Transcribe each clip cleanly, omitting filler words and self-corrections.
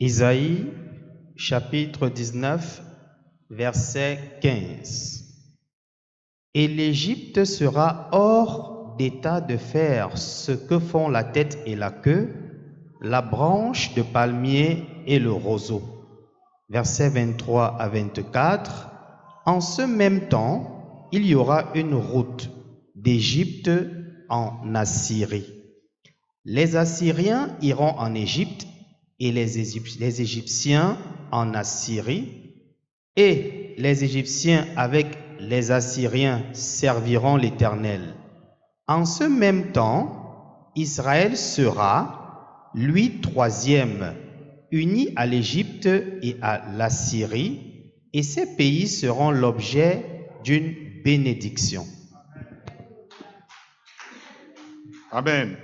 Isaïe, chapitre 19, verset 15. Et l'Égypte sera hors d'état de faire ce que font la tête et la queue, la branche de palmier et le roseau. Versets 23 à 24. En ce même temps, il y aura une route d'Égypte en Assyrie. Les Assyriens iront en Égypte et les Égyptiens en Assyrie, et les Égyptiens avec les Assyriens serviront l'Éternel. En ce même temps, Israël sera, lui troisième, uni à l'Égypte et à l'Assyrie, et ces pays seront l'objet d'une bénédiction. Amen.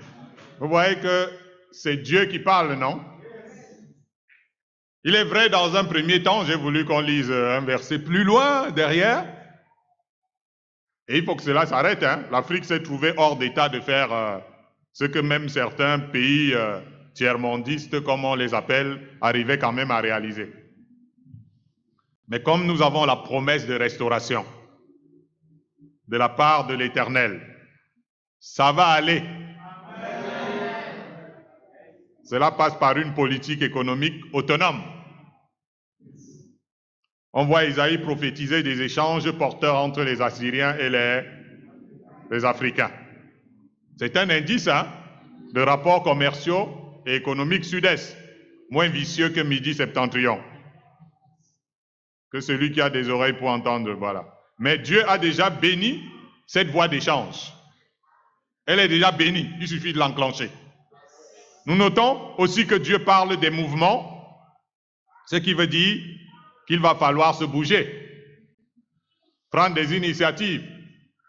Vous voyez que c'est Dieu qui parle, non? Il est vrai, dans un premier temps, j'ai voulu qu'on lise un verset plus loin, derrière. Et il faut que cela s'arrête. Hein? L'Afrique s'est trouvée hors d'état de faire ce que même certains pays tiers-mondistes, comme on les appelle, arrivaient quand même à réaliser. Mais comme nous avons la promesse de restauration de la part de l'Éternel, ça va aller. Cela passe par une politique économique autonome. On voit Isaïe prophétiser des échanges porteurs entre les Assyriens et les Africains. C'est un indice de rapports commerciaux et économiques sud-est, moins vicieux que midi-septentrion. Que celui qui a des oreilles pour entendre, voilà. Mais Dieu a déjà béni cette voie d'échange. Elle est déjà bénie, il suffit de l'enclencher. Nous notons aussi que Dieu parle des mouvements, ce qui veut dire qu'il va falloir se bouger, prendre des initiatives,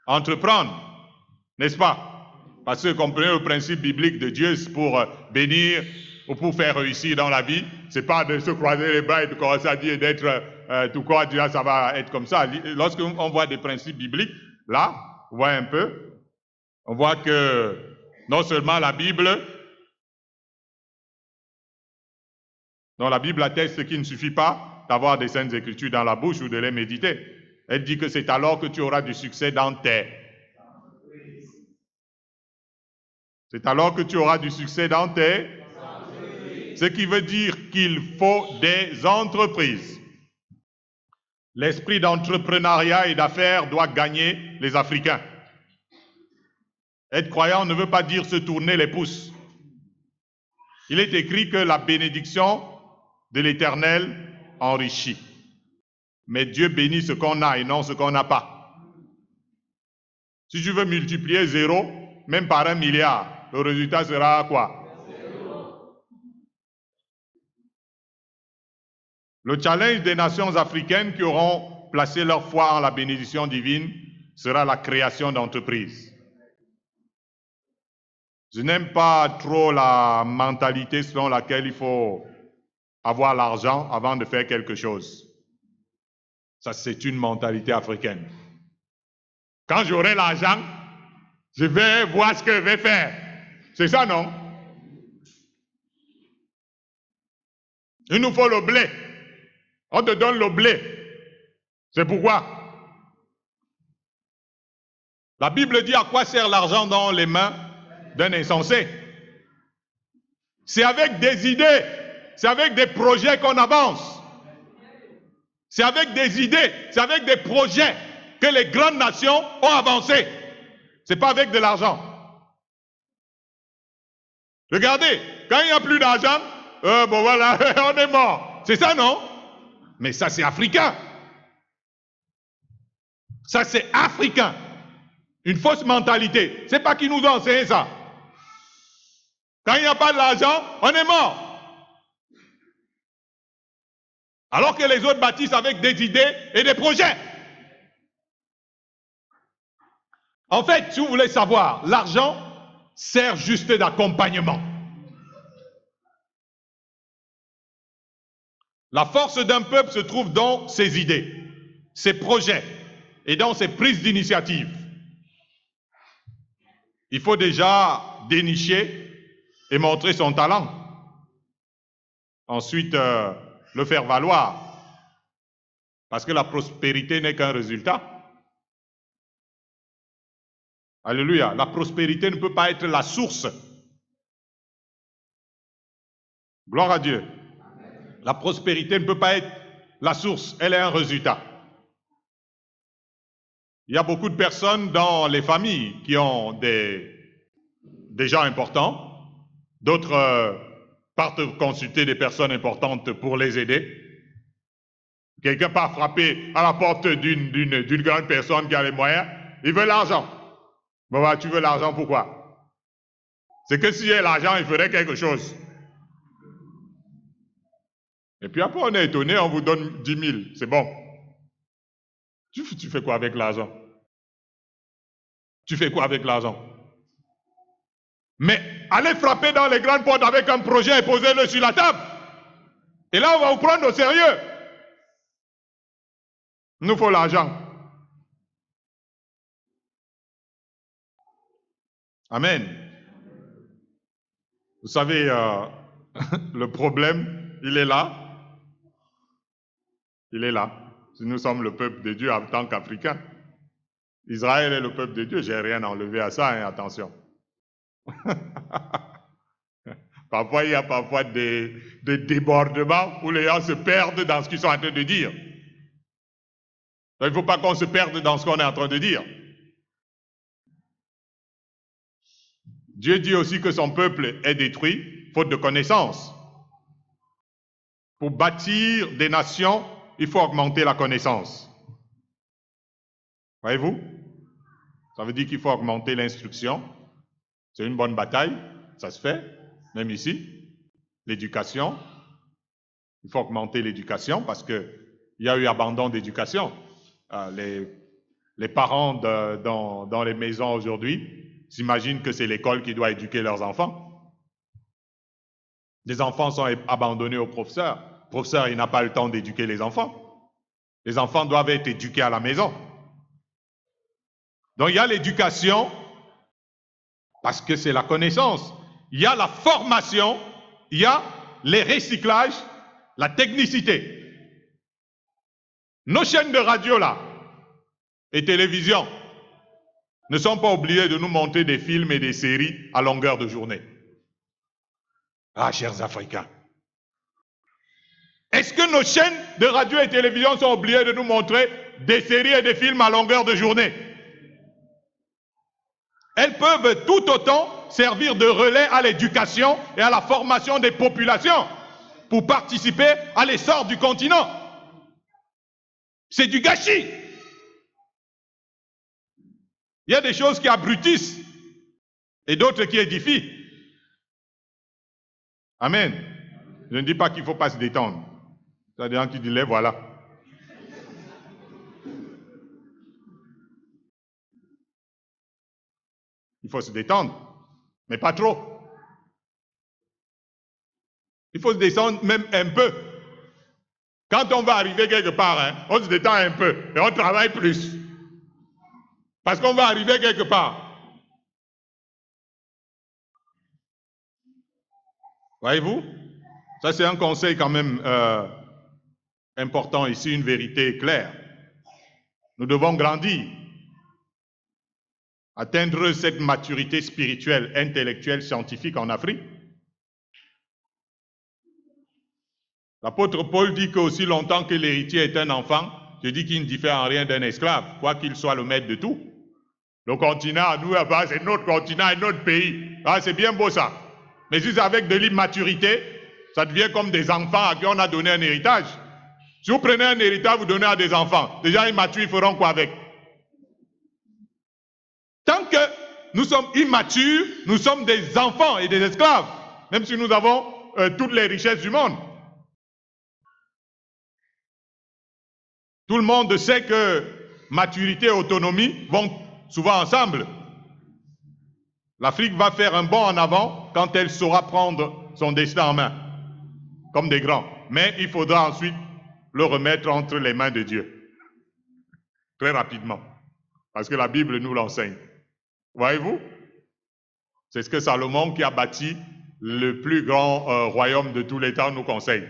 entreprendre, n'est-ce pas? Parce que comprenez le principe biblique de Dieu pour bénir ou pour faire réussir dans la vie, c'est pas de se croiser les bras et de commencer à dire d'être tout quoi, dire ça va être comme ça. Lorsqu'on voit des principes bibliques, là, on voit un peu, on voit que non seulement la Bible atteste qu'il ne suffit pas d'avoir des saintes écritures dans la bouche ou de les méditer. Elle dit que c'est alors que tu auras du succès dans tes... C'est alors que tu auras du succès dans tes... Ce qui veut dire qu'il faut des entreprises. L'esprit d'entrepreneuriat et d'affaires doit gagner les Africains. Être croyant ne veut pas dire se tourner les pouces. Il est écrit que la bénédiction de l'Éternel enrichit. Mais Dieu bénit ce qu'on a et non ce qu'on n'a pas. Si tu veux multiplier 0, même par 1 milliard, le résultat sera quoi? 0. Le challenge des nations africaines qui auront placé leur foi en la bénédiction divine sera la création d'entreprises. Je n'aime pas trop la mentalité selon laquelle il faut avoir l'argent avant de faire quelque chose. Ça, c'est une mentalité africaine. Quand j'aurai l'argent, je vais voir ce que je vais faire. C'est ça, non? Il nous faut le blé. On te donne le blé. C'est pourquoi? La Bible dit à quoi sert l'argent dans les mains d'un insensé? C'est avec des idées, c'est avec des projets qu'on avance. C'est avec des idées, c'est avec des projets que les grandes nations ont avancé. C'est pas avec de l'argent. Regardez, quand il n'y a plus d'argent, bon voilà, on est mort. C'est ça, non? Mais ça, c'est africain. Ça, c'est africain. Une fausse mentalité. C'est pas qui nous a enseigné ça. Quand il n'y a pas d'argent, on est mort. Alors que les autres bâtissent avec des idées et des projets. En fait, si vous voulez savoir, l'argent sert juste d'accompagnement. La force d'un peuple se trouve dans ses idées, ses projets et dans ses prises d'initiative. Il faut déjà dénicher et montrer son talent. ensuite le faire valoir. Parce que la prospérité n'est qu'un résultat. Alléluia. La prospérité ne peut pas être la source. Gloire à Dieu. La prospérité ne peut pas être la source, elle est un résultat. Il y a beaucoup de personnes dans les familles qui ont des gens importants, d'autres partent consulter des personnes importantes pour les aider. Quelqu'un part frapper à la porte d'une grande personne qui a les moyens, il veut l'argent. Bon, bah, tu veux l'argent pourquoi? C'est que s'il y a l'argent, il ferait quelque chose. Et puis après, on est étonné, on vous donne 10 000, c'est bon. Tu fais quoi avec l'argent? Tu fais quoi avec l'argent? Mais allez frapper dans les grandes portes avec un projet et posez-le sur la table. Et là, on va vous prendre au sérieux. Il nous faut l'argent. Amen. Vous savez, le problème, il est là. Il est là. Si nous sommes le peuple de Dieu en tant qu'Africains, Israël est le peuple de Dieu. J'ai rien enlevé à ça, hein, attention. Parfois, il y a parfois des débordements où les gens se perdent dans ce qu'ils sont en train de dire. Donc, il ne faut pas qu'on se perde dans ce qu'on est en train de dire. Dieu dit aussi que son peuple est détruit, faute de connaissance. Pour bâtir des nations, il faut augmenter la connaissance. Voyez-vous? Ça veut dire qu'il faut augmenter l'instruction. C'est une bonne bataille, ça se fait, même ici. L'éducation, il faut augmenter l'éducation parce qu'il y a eu abandon d'éducation. Les parents dans les maisons aujourd'hui s'imaginent que c'est l'école qui doit éduquer leurs enfants. Les enfants sont abandonnés aux professeurs. Le professeur, il n'a pas le temps d'éduquer les enfants. Les enfants doivent être éduqués à la maison. Donc il y a l'éducation, parce que c'est la connaissance. Il y a la formation, il y a les recyclages, la technicité. Nos chaînes de radio là, et télévision, ne sont pas obligées de nous montrer des films et des séries à longueur de journée. Ah, chers Africains, est-ce que nos chaînes de radio et télévision sont obligées de nous montrer des séries et des films à longueur de journée? Elles peuvent tout autant servir de relais à l'éducation et à la formation des populations pour participer à l'essor du continent. C'est du gâchis. Il y a des choses qui abrutissent et d'autres qui édifient. Amen. Je ne dis pas qu'il ne faut pas se détendre. Ça des gens qui disent, voilà. Il faut se détendre, mais pas trop. Il faut se descendre même un peu. Quand on va arriver quelque part, hein, on se détend un peu et on travaille plus. Parce qu'on va arriver quelque part. Voyez-vous? Ça, c'est un conseil quand même important ici, une vérité claire. Nous devons grandir, atteindre cette maturité spirituelle, intellectuelle, scientifique en Afrique. L'apôtre Paul dit qu'aussi longtemps que l'héritier est un enfant, je dis qu'il ne diffère en rien d'un esclave, quoi qu'il soit le maître de tout. Le continent, nous, c'est notre continent et notre pays. Ah, c'est bien beau ça. Mais si c'est avec de l'immaturité, ça devient comme des enfants à qui on a donné un héritage. Si vous prenez un héritage, vous donnez à des enfants. Déjà immatures, ils feront quoi avec? Tant que nous sommes immatures, nous sommes des enfants et des esclaves, même si nous avons toutes les richesses du monde. Tout le monde sait que maturité et autonomie vont souvent ensemble. L'Afrique va faire un bond en avant quand elle saura prendre son destin en main, comme des grands. Mais il faudra ensuite le remettre entre les mains de Dieu. Très rapidement. Parce que la Bible nous l'enseigne. Voyez-vous? C'est ce que Salomon qui a bâti le plus grand royaume de tous les temps nous conseille.